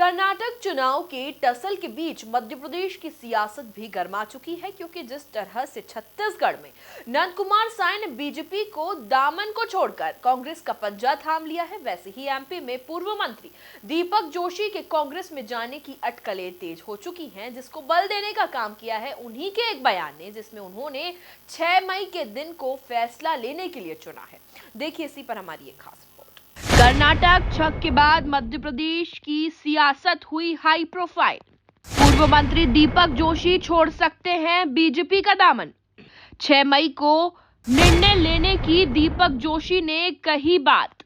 कर्नाटक चुनाव के टसल के बीच मध्य प्रदेश की सियासत भी गर्मा चुकी है, क्योंकि जिस तरह से छत्तीसगढ़ में नंद कुमार साय ने बीजेपी को दामन को छोड़कर कांग्रेस का पंजा थाम लिया है, वैसे ही एमपी में पूर्व मंत्री दीपक जोशी के कांग्रेस में जाने की अटकलें तेज हो चुकी हैं, जिसको बल देने का काम किया है उन्हीं के एक बयान ने, जिसमें उन्होंने 6 मई के दिन को फैसला लेने के लिए चुना है। देखिए इसी पर हमारी एक खास रिपोर्ट। कर्नाटक छक के बाद मध्य प्रदेश की सियासत हुई हाई प्रोफाइल। पूर्व मंत्री दीपक जोशी छोड़ सकते हैं बीजेपी का दामन। 6 मई को निर्णय लेने की दीपक जोशी ने कही बात।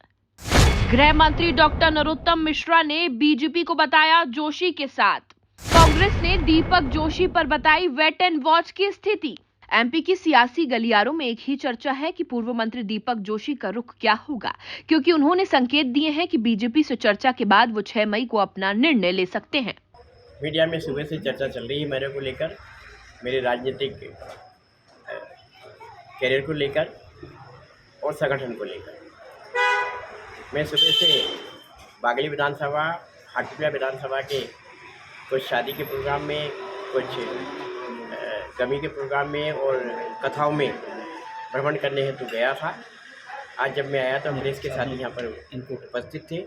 गृह मंत्री डॉक्टर नरोत्तम मिश्रा ने बीजेपी को बताया जोशी के साथ। कांग्रेस ने दीपक जोशी पर बताई वेट एंड वॉच की स्थिति। एमपी की सियासी गलियारों में एक ही चर्चा है कि पूर्व मंत्री दीपक जोशी का रुख क्या होगा, क्योंकि उन्होंने संकेत दिए हैं कि बीजेपी से चर्चा के बाद वो 6 मई को अपना निर्णय ले सकते हैं। मीडिया में सुबह से चर्चा चल रही है मेरे को लेकर, मेरे राजनीतिक कैरियर को लेकर और संगठन को लेकर। मैं सुबह से बागली विधानसभा, हाटपिया विधानसभा के कुछ शादी के प्रोग्राम में, कुछ गमी के प्रोग्राम में और कथाओं में भ्रमण करने हेतु गया था। आज जब मैं आया तो प्रेस के साथ यहाँ पर उपस्थित थे।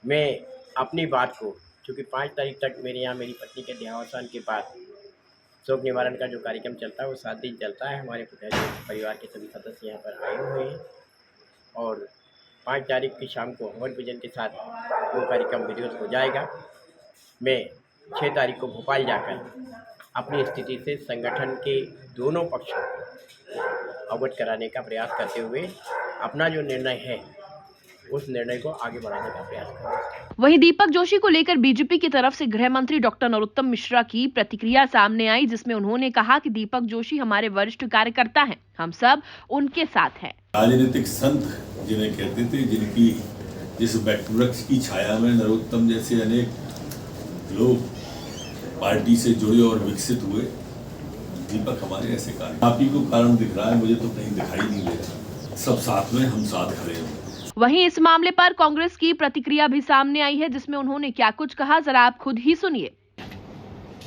मैं अपनी बात को, चूँकि 5 तारीख तक मेरे यहाँ मेरी पत्नी के देहावसान के बाद शोक निवारण का जो कार्यक्रम चलता है वो 7 दिन चलता है। हमारे परिवार के सभी सदस्य यहाँ पर आए हुए हैं और 5 तारीख की शाम को हवन पूजन के साथ वो कार्यक्रम विधिवत हो जाएगा। मैं 6 तारीख को भोपाल जाकर अपनी स्थिति से संगठन के दोनों पक्षों को अवगत कराने का प्रयास करते हुए अपना जो निर्णय है उस निर्णय को आगे बढ़ाने का प्रयास करेंगे। वहीं दीपक जोशी को लेकर बीजेपी की तरफ से गृह मंत्री डॉक्टर नरोत्तम मिश्रा की प्रतिक्रिया सामने आई, जिसमें उन्होंने कहा कि दीपक जोशी हमारे वरिष्ठ कार्यकर्ता हैं, हम सब उनके साथ हैं। राजनीतिक संत जिन्हें कहते थे, जिनकी जिस वृक्ष की छाया में नरोत्तम जैसे अनेक लोग पार्टी से जुड़े और विकसित हुए, दीपक हमारे ऐसे कार्य। आप ही को कारण दिख रहा है, मुझे तो कहीं दिखाई नहीं दे रहा। सब साथ में, हम साथ खड़े हैं। वहीं इस मामले पर कांग्रेस की प्रतिक्रिया भी सामने आई है, जिसमें उन्होंने क्या कुछ कहा, जरा आप खुद ही सुनिए।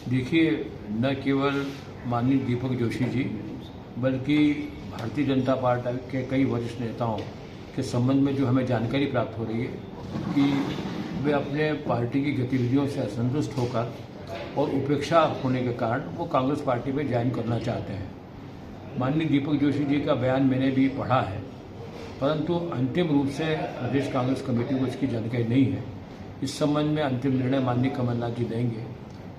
देखिए, न केवल माननीय दीपक जोशी जी बल्कि भारतीय जनता पार्टी के कई वरिष्ठ नेताओं के संबंध में जो हमें जानकारी प्राप्त हो रही है कि वे अपने पार्टी की गतिविधियों से असंतुष्ट होकर और उपेक्षा होने के कारण वो कांग्रेस पार्टी में ज्वाइन करना चाहते हैं। माननीय दीपक जोशी जी का बयान मैंने भी पढ़ा है, परंतु अंतिम रूप से प्रदेश कांग्रेस कमेटी को इसकी जानकारी नहीं है। इस संबंध में अंतिम निर्णय माननीय कमलनाथ जी देंगे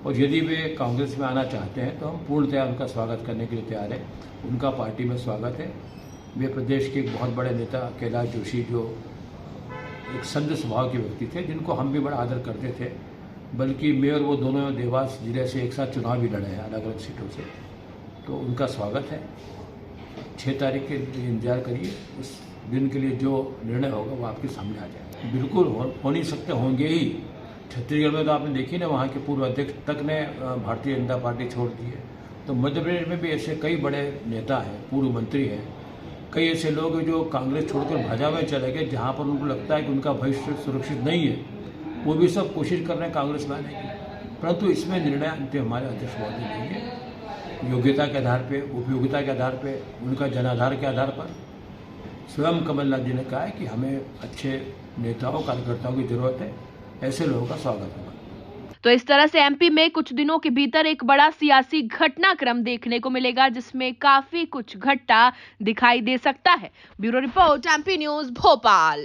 और यदि वे कांग्रेस में आना चाहते हैं तो हम पूर्णतया उनका स्वागत करने के लिए तैयार हैं। उनका पार्टी में स्वागत है। वे प्रदेश के एक बहुत बड़े नेता कैलाश जोशी, जो एक संत स्वभाव के व्यक्ति थे, जिनको हम भी बड़ा आदर करते थे, बल्कि मैं और वो दोनों देवास जिले से एक साथ चुनाव भी लड़े हैं अलग अलग सीटों से, तो उनका स्वागत है। 6 तारीख के लिए इंतजार करिए, उस दिन के लिए जो निर्णय होगा वो आपके सामने आ जाएगा। बिल्कुल हो नहीं सकते, होंगे ही। छत्तीसगढ़ में तो आपने देखी ना, वहाँ के पूर्व अध्यक्ष तक ने भारतीय जनता पार्टी छोड़ दी है। तो मध्य प्रदेश में भी ऐसे कई बड़े नेता हैं, पूर्व मंत्री हैं, कई ऐसे लोग हैं जो कांग्रेस छोड़कर भाजपा में चले गए, जहाँ पर उनको लगता है कि उनका भविष्य सुरक्षित नहीं है। वो भी सब कोशिश कर रहे हैं कांग्रेस में आने की, परंतु इसमें निर्णय अंतिम हमारे अध्यक्ष महोदय लेंगे। योग्यता के आधार पे, उपयोगिता के आधार पे, उनका जनाधार के आधार पर। स्वयं कमलनाथ जी ने कहा है कि हमें अच्छे नेताओं, कार्यकर्ताओं की जरूरत है, ऐसे लोगों का स्वागत होगा। तो इस तरह से एमपी में कुछ दिनों के भीतर एक बड़ा सियासी घटनाक्रम देखने को मिलेगा, जिसमें काफी कुछ घटता दिखाई दे सकता है। Bureau report, MP news, Bhopal.